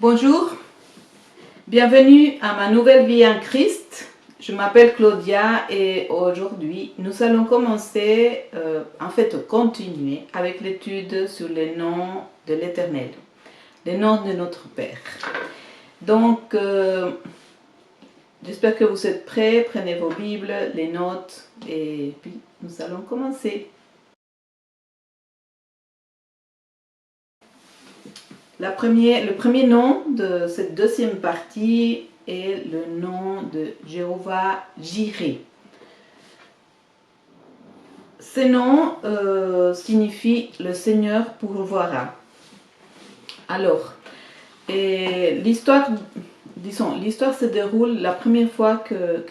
Bonjour, bienvenue à ma nouvelle vie en Christ. Je m'appelle Claudia et aujourd'hui nous allons commencer, continuer avec l'étude sur les noms de l'Éternel, les noms de notre Père. Donc, j'espère que vous êtes prêts, prenez vos Bibles, les notes et puis nous allons commencer. Le premier nom de cette deuxième partie est le nom de Jéhovah Jireh. Ce nom signifie le Seigneur pourvoira. Alors, l'histoire se déroule la première fois que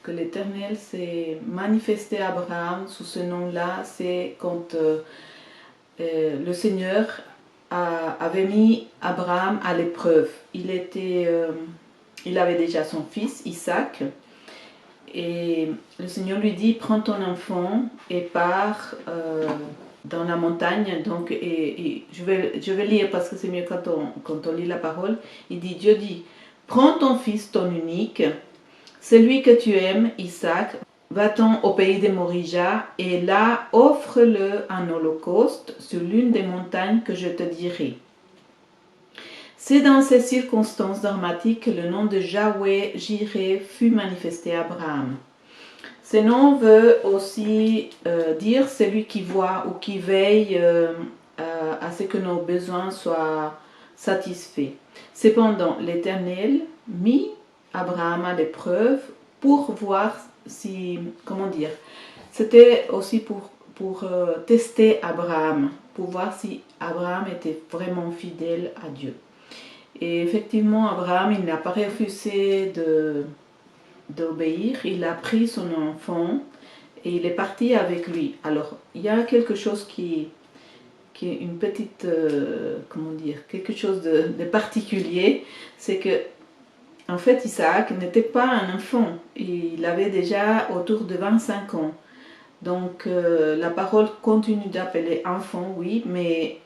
l'Éternel s'est manifesté à Abraham sous ce nom-là, c'est quand le Seigneur avait mis Abraham à l'épreuve. Il avait déjà son fils Isaac et le Seigneur lui dit: prends ton enfant et pars dans la montagne. Donc, je vais lire parce que c'est mieux quand on lit la parole. Dieu dit: prends ton fils, ton unique, celui que tu aimes, Isaac, va-t'en au pays des Morija et là offre-le en holocauste sur l'une des montagnes que je te dirai. C'est dans ces circonstances dramatiques que le nom de Yahweh Jireh fut manifesté à Abraham. Ce nom veut aussi dire celui qui voit ou qui veille à ce que nos besoins soient satisfaits. Cependant, l'Éternel mit Abraham à l'épreuve pour voir c'était aussi pour tester Abraham, pour voir si Abraham était vraiment fidèle à Dieu. Et effectivement, Abraham, il n'a pas refusé d'obéir, il a pris son enfant et il est parti avec lui. Alors, il y a quelque chose qui est une petite, quelque chose de particulier, c'est que en fait, Isaac n'était pas un enfant, il avait déjà autour de 25 ans. Donc, la parole continue d'appeler enfant, oui, mais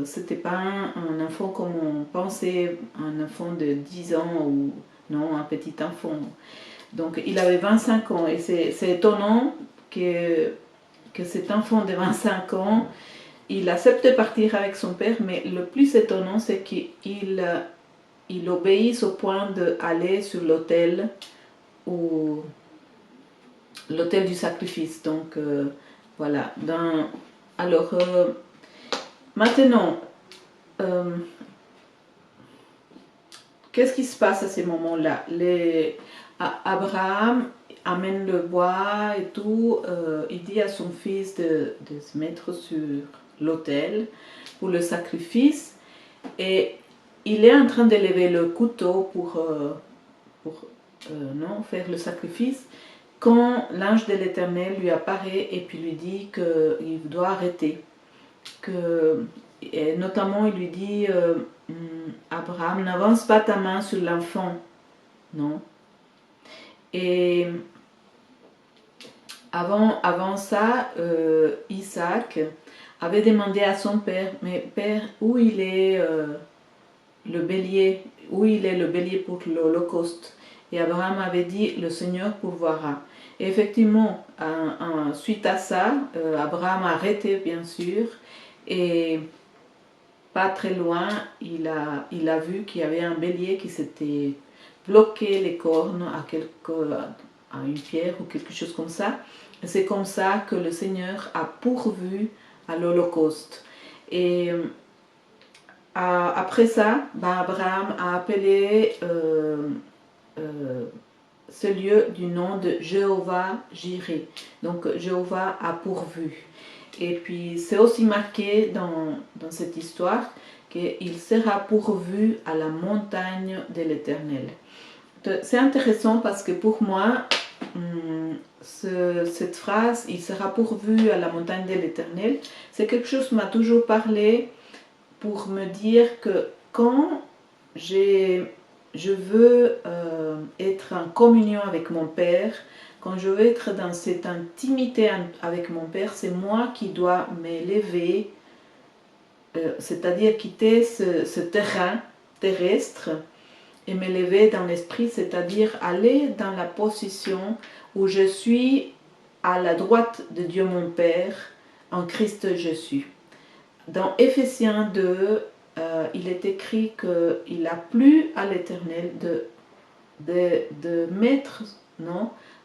c'était pas un enfant comme on pensait, un enfant de 10 ans ou non, un petit enfant. Donc, il avait 25 ans et c'est étonnant que cet enfant de 25 ans, il accepte de partir avec son père, mais le plus étonnant, c'est qu'il obéisse au point d'aller sur l'autel du sacrifice. Donc voilà. Alors maintenant, qu'est-ce qui se passe à ces moments-là? Abraham amène le bois et tout. Il dit à son fils de se mettre sur l'autel pour le sacrifice et il est en train de lever le couteau pour faire le sacrifice quand l'ange de l'Éternel lui apparaît et puis lui dit qu'il doit arrêter. Et notamment, il lui dit: Abraham, n'avance pas ta main sur l'enfant. Non. Et avant ça, Isaac avait demandé à son père: mais père, où il est le bélier? Où il est le bélier pour l'holocauste? Et Abraham avait dit: le Seigneur pourvoira. Et effectivement, suite à ça, Abraham a arrêté, bien sûr, et pas très loin, il a vu qu'il y avait un bélier qui s'était bloqué les cornes à une pierre ou quelque chose comme ça. Et c'est comme ça que le Seigneur a pourvu à l'holocauste. Et après ça, Abraham a appelé ce lieu du nom de Jéhovah Jireh. Donc Jéhovah a pourvu. Et puis c'est aussi marqué dans cette histoire qu'il sera pourvu à la montagne de l'Éternel. C'est intéressant parce que pour moi, cette phrase, il sera pourvu à la montagne de l'Éternel, c'est quelque chose qui m'a toujours parlé pour me dire que quand je veux être en communion avec mon Père, quand je veux être dans cette intimité avec mon Père, c'est moi qui dois m'élever, c'est-à-dire quitter ce terrain terrestre et m'élever dans l'esprit, c'est-à-dire aller dans la position où je suis à la droite de Dieu mon Père, en Christ Jésus. Dans Éphésiens 2, il est écrit qu'il a plu à l'Éternel de mettre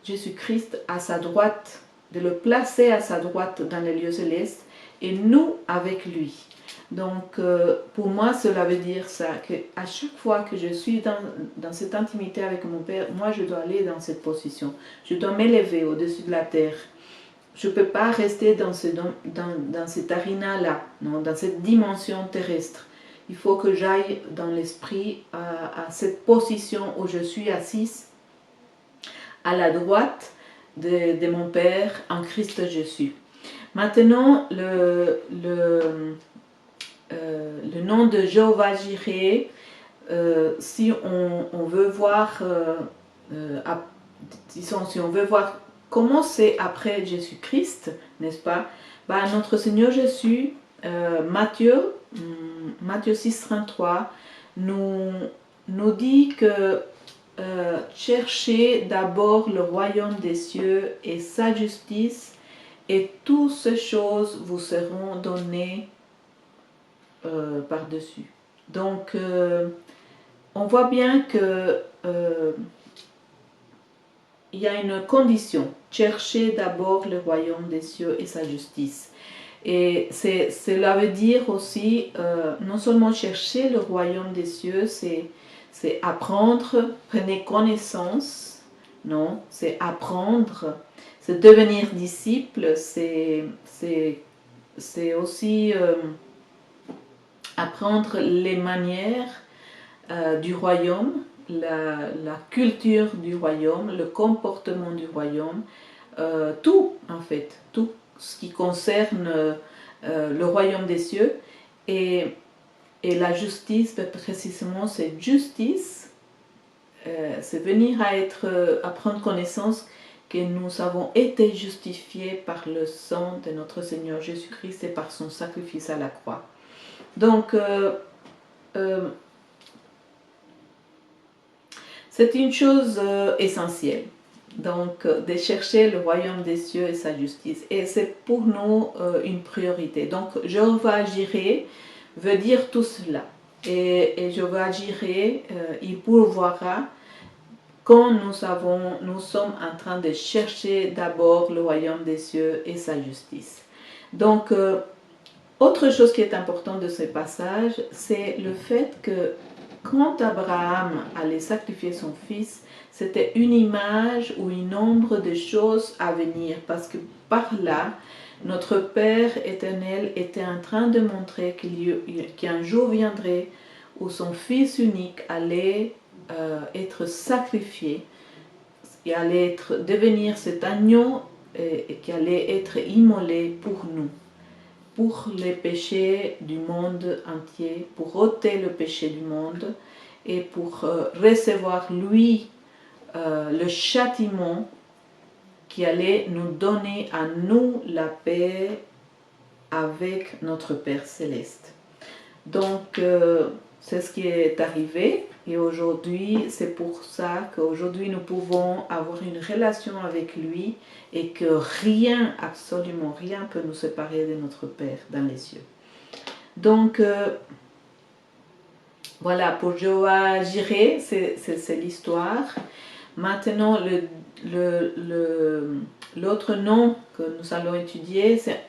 Jésus-Christ à sa droite, de le placer à sa droite dans les lieux célestes, et nous avec lui. Donc pour moi cela veut dire ça, qu'à chaque fois que je suis dans cette intimité avec mon Père, moi je dois aller dans cette position, je dois m'élever au-dessus de la terre. Je ne peux pas rester dans cette arena-là, dans cette dimension terrestre. Il faut que j'aille dans l'esprit à cette position où je suis assise à la droite de mon Père en Christ Jésus. Maintenant, le nom de Jéhovah Jireh, si on veut voir, si on veut voir comment c'est après Jésus-Christ, n'est-ce pas? Notre Seigneur Jésus, Matthieu 6, 33, nous dit que cherchez d'abord le royaume des cieux et sa justice, et toutes ces choses vous seront données par-dessus. Donc, on voit bien que il y a une condition, chercher d'abord le royaume des cieux et sa justice. Et cela veut dire aussi, non seulement chercher le royaume des cieux, c'est apprendre, prenez connaissance, non, c'est apprendre, c'est devenir disciple, c'est aussi apprendre les manières du royaume, la culture du royaume, le comportement du royaume, tout en fait, tout ce qui concerne le royaume des cieux. Et la justice, précisément, c'est justice, c'est venir à prendre connaissance que nous avons été justifiés par le sang de notre Seigneur Jésus-Christ et par son sacrifice à la croix. Donc, c'est une chose essentielle, donc de chercher le royaume des cieux et sa justice. Et c'est pour nous une priorité. Donc, Jéhovah Jireh veut dire tout cela. Et Jéhovah Jireh, il pourvoira quand nous sommes en train de chercher d'abord le royaume des cieux et sa justice. Donc, autre chose qui est importante de ce passage, c'est le fait que quand Abraham allait sacrifier son fils, c'était une image ou une ombre de choses à venir, parce que par là, notre Père éternel était en train de montrer qu'un jour viendrait où son fils unique allait être sacrifié, il allait devenir cet agneau et qui allait être immolé pour nous, pour les péchés du monde entier, pour ôter le péché du monde et pour recevoir lui le châtiment qui allait nous donner à nous la paix avec notre Père Céleste. Donc c'est ce qui est arrivé, et aujourd'hui c'est pour ça qu'aujourd'hui nous pouvons avoir une relation avec lui et que rien, absolument rien peut nous séparer de notre Père dans les cieux. Donc voilà, pour Jéhovah Jireh, c'est l'histoire. Maintenant, l'autre nom que nous allons étudier, c'est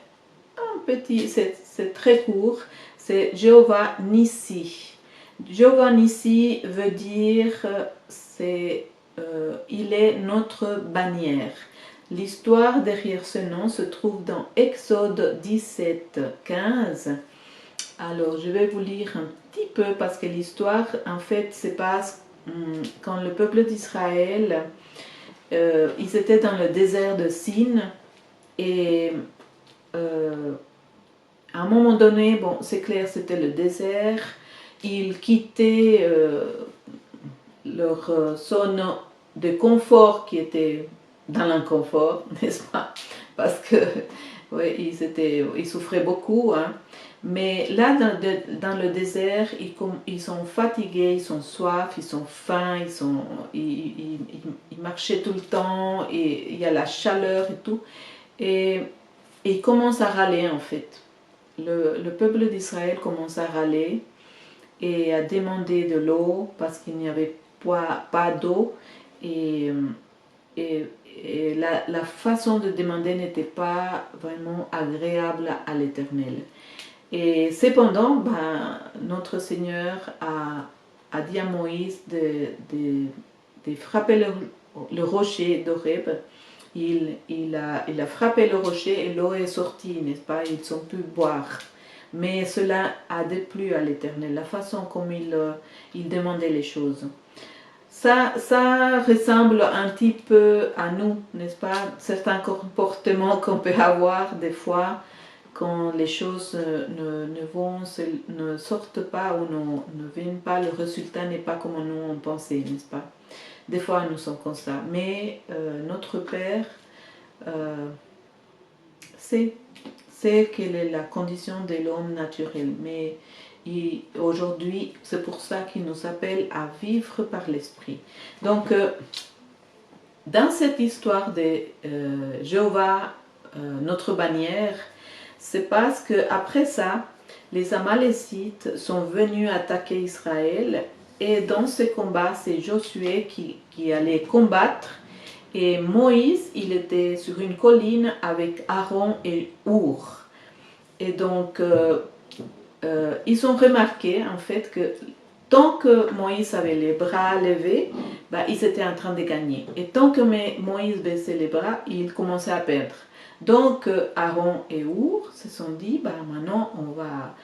un petit, c'est très court, c'est Jéhovah Nissi. Jéhovah Nissi veut dire, il est notre bannière. L'histoire derrière ce nom se trouve dans Exode 17, 15. Alors, je vais vous lire un petit peu parce que l'histoire, en fait, se passe quand le peuple d'Israël, ils étaient dans le désert de Sin, et à un moment donné, bon, c'est clair, c'était le désert, ils quittaient leur zone de confort qui était dans l'inconfort, n'est-ce pas? Parce que ouais, ils souffraient beaucoup, hein. Mais là, dans le désert, ils sont fatigués, ils sont soifs, ils sont faim, ils marchaient tout le temps, et il y a la chaleur et tout. Et ils commencent à râler en fait. Le peuple d'Israël commence à râler et à demander de l'eau parce qu'il n'y avait pas d'eau. Et, et la façon de demander n'était pas vraiment agréable à l'Éternel. Et cependant, notre Seigneur a dit à Moïse de frapper le rocher d'Horeb. Il a frappé le rocher et l'eau est sortie, n'est-ce pas? Ils ont pu boire. Mais cela a déplu à l'Éternel, la façon comme il demandait les choses. Ça ressemble un petit peu à nous, n'est-ce pas? Certains comportements qu'on peut avoir des fois quand les choses ne sortent pas ou ne viennent pas, le résultat n'est pas comme nous on pensait, n'est-ce pas? Des fois nous sommes comme ça, mais notre Père sait quelle est la condition de l'homme naturel, mais aujourd'hui c'est pour ça qu'il nous appelle à vivre par l'Esprit. Donc dans cette histoire de Jéhovah, notre bannière, c'est parce qu'après ça, les Amalécites sont venus attaquer Israël, et dans ce combat, c'est Josué qui allait combattre, et Moïse, il était sur une colline avec Aaron et Our. Et donc, ils ont remarqué en fait que tant que Moïse avait les bras levés, ils étaient en train de gagner. Et tant que Moïse baissait les bras, il commençait à perdre. Donc Aaron et Our se sont dit, maintenant on va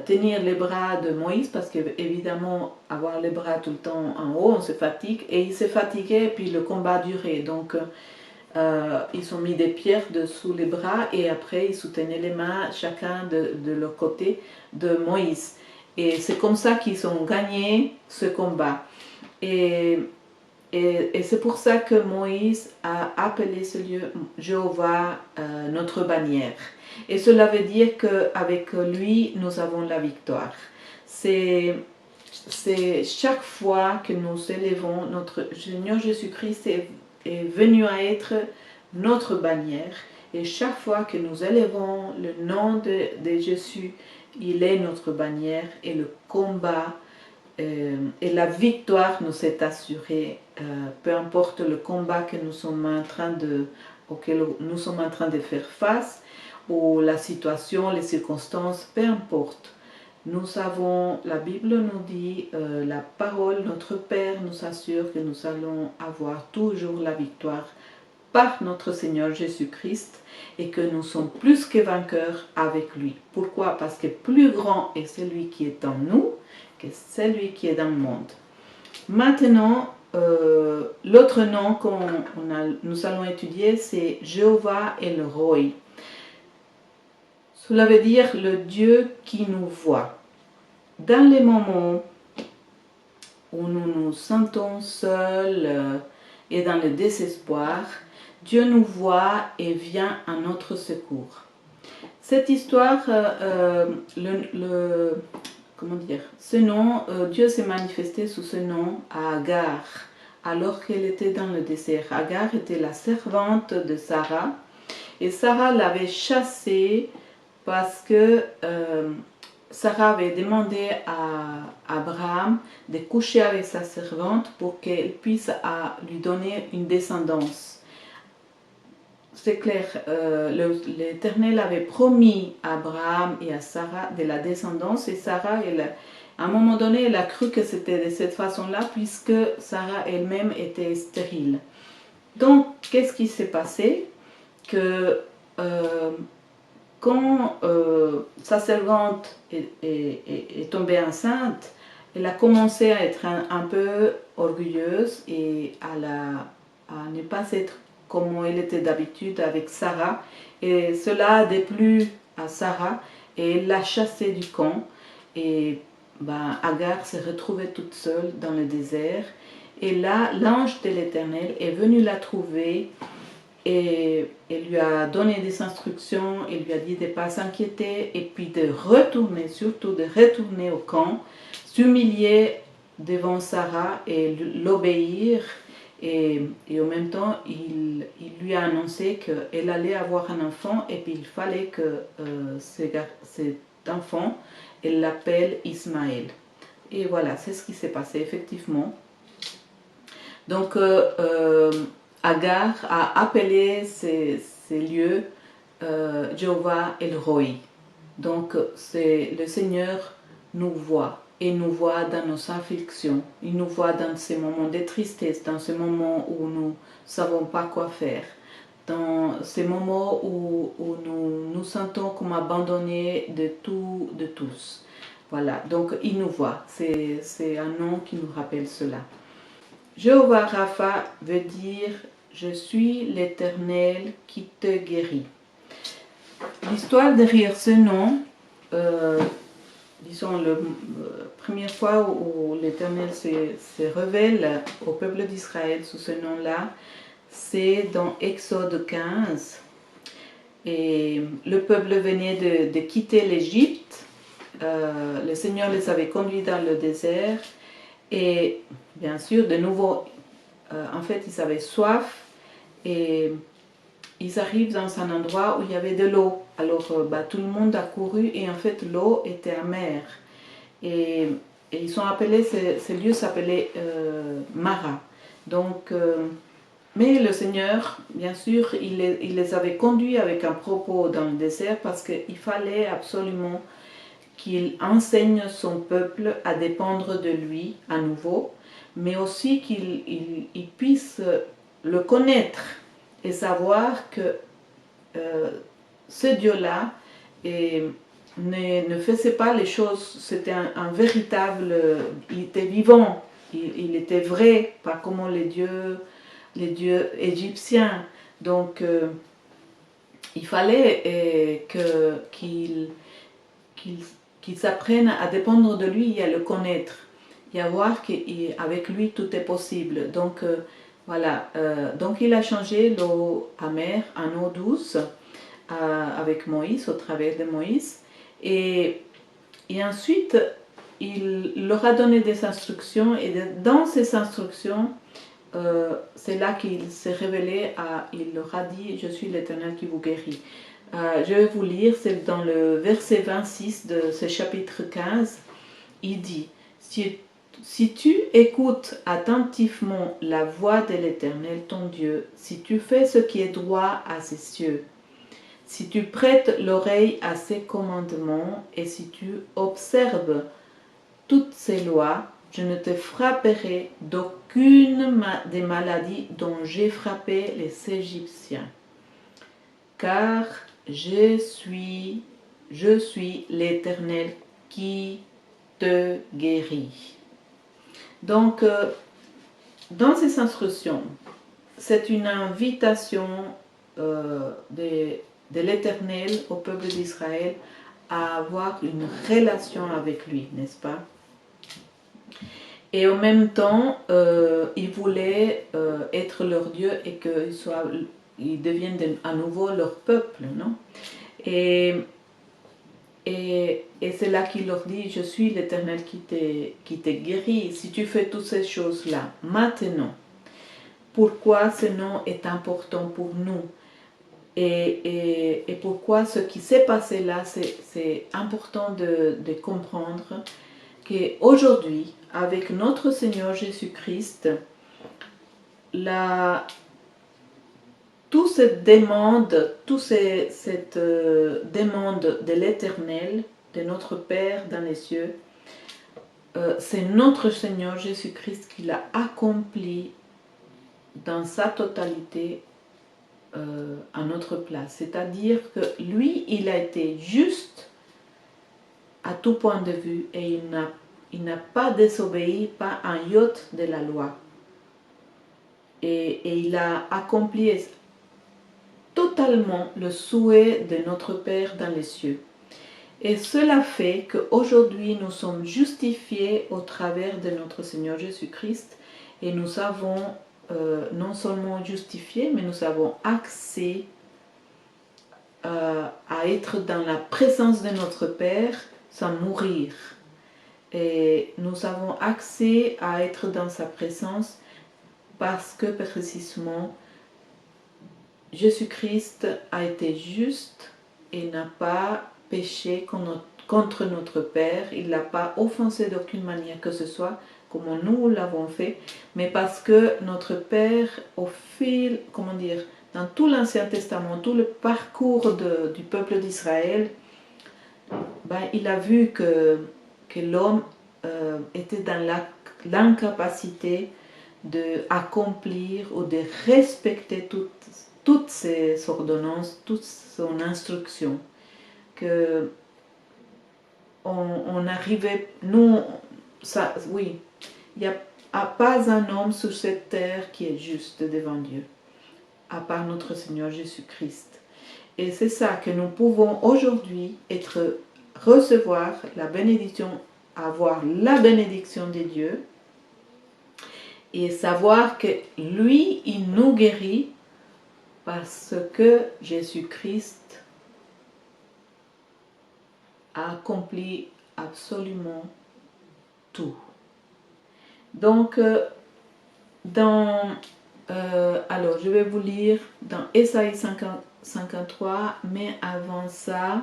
tenir les bras de Moïse, parce que évidemment avoir les bras tout le temps en haut, on se fatigue, et il s'est fatigué, puis le combat durait. Donc ils ont mis des pierres dessous les bras, et après ils soutenaient les mains chacun de leur côté de Moïse. Et c'est comme ça qu'ils ont gagné ce combat. Et c'est pour ça que Moïse a appelé ce lieu Jéhovah, notre bannière. Et cela veut dire qu'avec lui, nous avons la victoire. C'est chaque fois que nous élevons, notre Seigneur Jésus-Christ est venu à être notre bannière. Et chaque fois que nous élevons le nom de Jésus, il est notre bannière, et le combat et la victoire nous est assurée, peu importe le combat que auquel nous sommes en train de faire face, ou la situation, les circonstances, peu importe. Nous avons, la Bible nous dit, la parole, notre Père nous assure que nous allons avoir toujours la victoire par notre Seigneur Jésus-Christ, et que nous sommes plus que vainqueurs avec lui. Pourquoi? Parce que plus grand est celui qui est en nous que celui qui est dans le monde. Maintenant, l'autre nom que nous allons étudier, c'est Jéhovah El Roi. Cela veut dire le Dieu qui nous voit. Dans les moments où nous nous sentons seuls et dans le désespoir, Dieu nous voit et vient à notre secours. Cette histoire, ce nom, Dieu s'est manifesté sous ce nom à Agar, alors qu'elle était dans le désert. Agar était la servante de Sarah, et Sarah l'avait chassée parce que Sarah avait demandé à Abraham de coucher avec sa servante pour qu'elle puisse lui donner une descendance. C'est clair, l'Éternel avait promis à Abraham et à Sarah de la descendance, et Sarah, à un moment donné, elle a cru que c'était de cette façon-là, puisque Sarah elle-même était stérile. Donc, qu'est-ce qui s'est passé? Que quand sa servante est tombée enceinte, elle a commencé à être un peu orgueilleuse et à ne pas être comme elle était d'habitude avec Sarah, et cela a déplu à Sarah, et elle l'a chassée du camp, et Agar s'est retrouvée toute seule dans le désert, et là l'ange de l'Éternel est venu la trouver et il lui a donné des instructions, il lui a dit de ne pas s'inquiéter et puis de retourner, surtout de retourner au camp, s'humilier devant Sarah et l'obéir. Et en même temps, il lui a annoncé qu'elle allait avoir un enfant et puis il fallait que cet enfant, elle l'appelle Ismaël. Et voilà, c'est ce qui s'est passé effectivement. Donc, Agar a appelé ces lieux Jéhovah El Roi. Donc, le Seigneur nous voit et nous voit dans nos afflictions. Il nous voit dans ces moments de tristesse, dans ces moments où nous ne savons pas quoi faire, dans ces moments où nous nous sentons comme abandonnés de tout, de tous. Voilà, donc il nous voit. C'est un nom qui nous rappelle cela. Jéhovah Rapha veut dire « Je suis l'Éternel qui te guérit ». L'histoire derrière ce nom, disons la première fois où l'Éternel se révèle au peuple d'Israël sous ce nom-là, c'est dans Exode 15. Et le peuple venait de quitter l'Égypte. Le Seigneur les avait conduits dans le désert. Et bien sûr, de nouveau, en fait, ils avaient soif et ils arrivent dans un endroit où il y avait de l'eau. Alors, tout le monde a couru et en fait, l'eau était amère. Et ils sont appelés, ces lieux s'appelaient Mara. Donc, mais le Seigneur, bien sûr, il les avait conduits avec un propos dans le désert parce qu'il fallait absolument qu'il enseigne son peuple à dépendre de lui à nouveau, mais aussi qu'il puisse le connaître et savoir que ce Dieu-là ne faisait pas les choses, c'était un véritable, il était vivant, il était vrai, pas comme les dieux égyptiens. Donc il fallait qu'ils apprennent à dépendre de lui et à le connaître, et à voir qu'avec lui tout est possible. Donc voilà, donc il a changé l'eau amère en eau douce avec Moïse, au travers de Moïse, et ensuite il leur a donné des instructions, et dans ces instructions, c'est là qu'il s'est révélé, il leur a dit « Je suis l'Éternel qui vous guérit ». Je vais vous lire, c'est dans le verset 26 de ce chapitre 15, il dit « Si tu écoutes attentivement la voix de l'Éternel ton Dieu, si tu fais ce qui est droit à ses cieux, si tu prêtes l'oreille à ses commandements et si tu observes toutes ses lois, je ne te frapperai d'aucune des maladies dont j'ai frappé les Égyptiens. Car je suis l'Éternel qui te guérit. » Donc, dans ces instructions, c'est une invitation de l'Éternel au peuple d'Israël à avoir une relation avec lui, n'est-ce pas? Et en même temps, il voulait être leur Dieu et qu'ils deviennent à nouveau leur peuple, non? Et c'est là qu'il leur dit, je suis l'Éternel qui te guérit. Si tu fais toutes ces choses-là, maintenant, pourquoi ce nom est important pour nous? Et pourquoi ce qui s'est passé là, c'est important de comprendre qu'aujourd'hui, avec notre Seigneur Jésus-Christ, toute cette demande de l'Éternel, de notre Père dans les cieux, c'est notre Seigneur Jésus-Christ qui l'a accompli dans sa totalité à notre place. C'est-à-dire que lui, il a été juste à tout point de vue et il n'a pas désobéi, pas un iota de la loi. Et il a accompli totalement le souhait de notre Père dans les cieux. Et cela fait qu'aujourd'hui nous sommes justifiés au travers de notre Seigneur Jésus-Christ et nous avons non seulement justifiés, mais nous avons accès à être dans la présence de notre Père sans mourir. Et nous avons accès à être dans sa présence parce que précisément Jésus-Christ a été juste et n'a pas péché contre notre Père. Il n'a pas offensé d'aucune manière que ce soit, comme nous l'avons fait, mais parce que notre Père, au fil, comment dire, dans tout l'Ancien Testament, tout le parcours du peuple d'Israël, ben, il a vu que l'homme était dans l'incapacité d'accomplir ou de respecter toutes ses ordonnances, toute son instruction. Que on arrivait, nous, ça, oui, il n'y a pas un homme sur cette terre qui est juste devant Dieu, à part notre Seigneur Jésus-Christ. Et c'est ça que nous pouvons aujourd'hui recevoir la bénédiction, avoir la bénédiction de Dieu et savoir que lui, il nous guérit parce que Jésus-Christ a accompli absolument tout. Donc, alors, je vais vous lire dans Ésaïe 53, mais avant ça,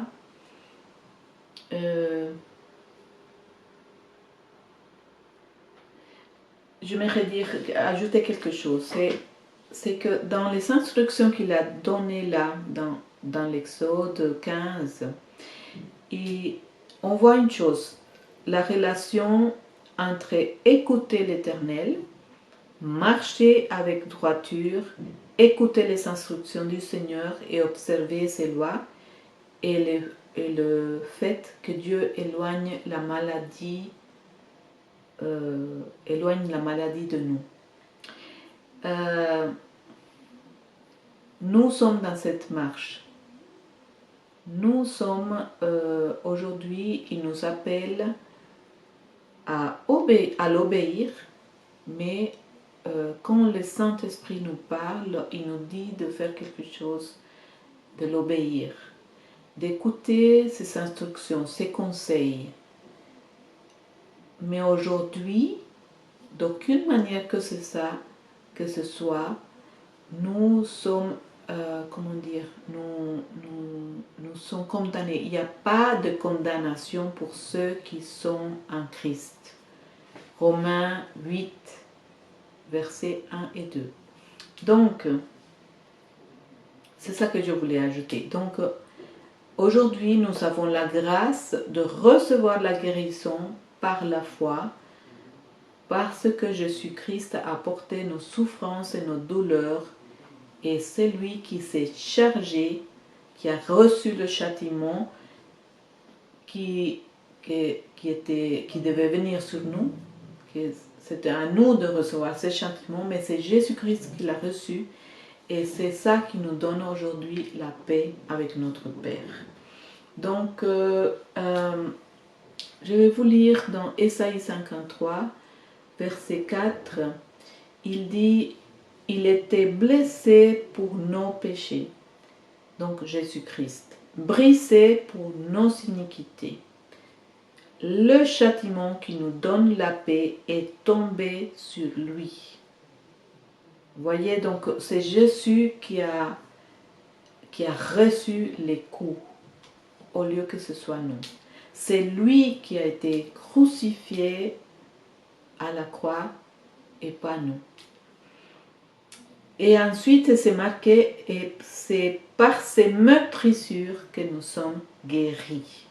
j'aimerais ajouter quelque chose. C'est que dans les instructions qu'il a données là, dans l'Exode 15, on voit une chose, la relation entre écouter l'Éternel, marcher avec droiture, écouter les instructions du Seigneur et observer ses lois, et le fait que Dieu éloigne la maladie de nous. Nous sommes dans cette marche. Nous sommes aujourd'hui, il nous appelle à l'obéir, mais quand le Saint-Esprit nous parle, il nous dit de faire quelque chose, de l'obéir, d'écouter ses instructions, ses conseils. Mais aujourd'hui, d'aucune manière que ce soit, nous sommes, nous sommes condamnés. Il n'y a pas de condamnation pour ceux qui sont en Christ. Romains 8, versets 1 et 2. Donc, c'est ça que je voulais ajouter. Donc, aujourd'hui, nous avons la grâce de recevoir la guérison par la foi, parce que Jésus-Christ a porté nos souffrances et nos douleurs, et c'est lui qui s'est chargé, qui a reçu le châtiment qui devait venir sur nous. C'était à nous de recevoir ce châtiment, mais c'est Jésus-Christ qui l'a reçu, et c'est ça qui nous donne aujourd'hui la paix avec notre Père. Donc, je vais vous lire dans Ésaïe 53, verset 4, il dit « Il était blessé pour nos péchés », donc Jésus-Christ, brisé pour nos iniquités. Le châtiment qui nous donne la paix est tombé sur lui. Vous voyez, donc c'est Jésus qui a reçu les coups au lieu que ce soit nous. C'est lui qui a été crucifié à la croix et pas nous. Et ensuite, c'est marqué, et c'est par ces meurtrissures que nous sommes guéris.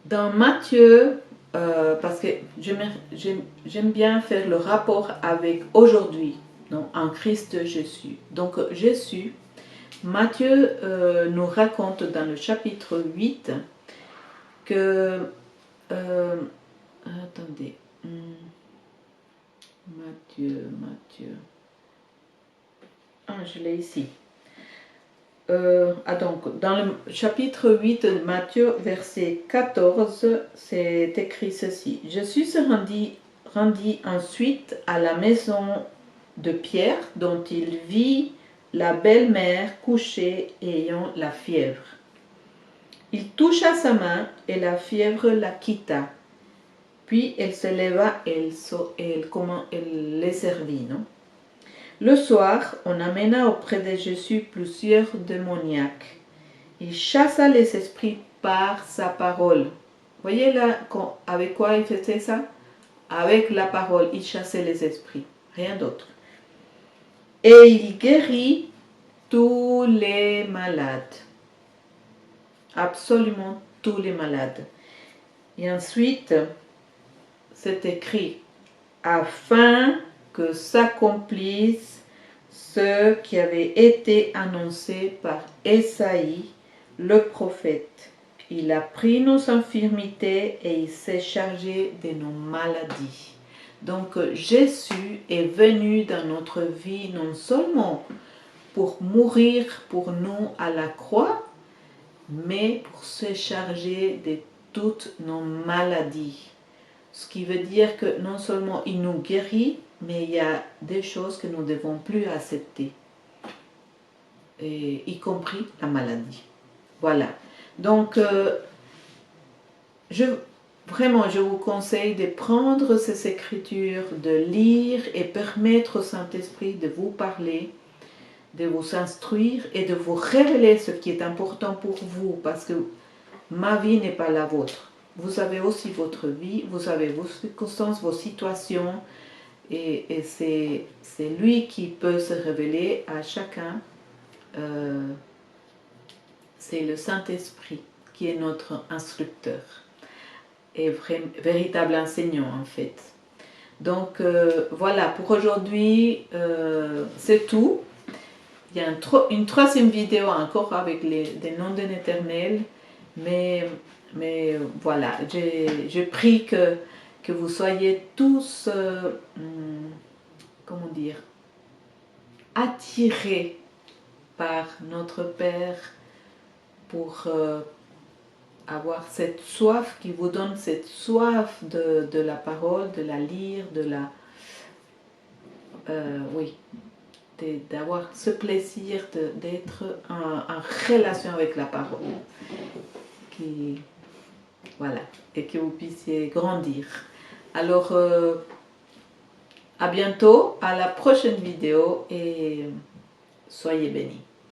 Dans Matthieu, parce que j'aime bien faire le rapport avec aujourd'hui, donc en Christ Jésus. Donc Jésus, Matthieu nous raconte dans le chapitre 8 que... attendez. Matthieu. Ah, je l'ai ici. Donc, dans le chapitre 8 de Matthieu, verset 14, c'est écrit ceci. Jésus se rendit rendit ensuite à la maison de Pierre, dont il vit la belle-mère couchée ayant la fièvre. Il toucha sa main et la fièvre la quitta. Puis elle se leva et elle les servit. Non? Le soir, on amena auprès de Jésus plusieurs démoniaques. Il chassa les esprits par sa parole. Voyez là avec quoi il faisait ça? Avec la parole, il chassait les esprits, rien d'autre. Et il guérit tous les malades. Absolument tous les malades. Et ensuite, c'est écrit, afin que s'accomplisse ce qui avait été annoncé par Ésaïe, le prophète. Il a pris nos infirmités et il s'est chargé de nos maladies. Donc Jésus est venu dans notre vie non seulement pour mourir pour nous à la croix, mais pour se charger de toutes nos maladies. Ce qui veut dire que non seulement il nous guérit, mais il y a des choses que nous ne devons plus accepter, y compris la maladie. Voilà. Donc, vraiment, je vous conseille de prendre ces écritures, de lire et permettre au Saint-Esprit de vous parler, de vous instruire et de vous révéler ce qui est important pour vous, parce que ma vie n'est pas la vôtre. Vous avez aussi votre vie, vous avez vos circonstances, vos situations, et c'est lui qui peut se révéler à chacun. C'est le Saint-Esprit qui est notre instructeur et véritable enseignant en fait. Donc voilà, pour aujourd'hui, c'est tout. Il y a une troisième vidéo encore avec des noms de l'Éternel, mais voilà, je prie que vous soyez tous, comment dire, attirés par notre Père pour avoir cette soif qui vous donne cette soif de la parole, de la lire, oui, d'avoir ce plaisir d'être en relation avec la parole, voilà, et que vous puissiez grandir. Alors, à bientôt, à la prochaine vidéo et soyez bénis.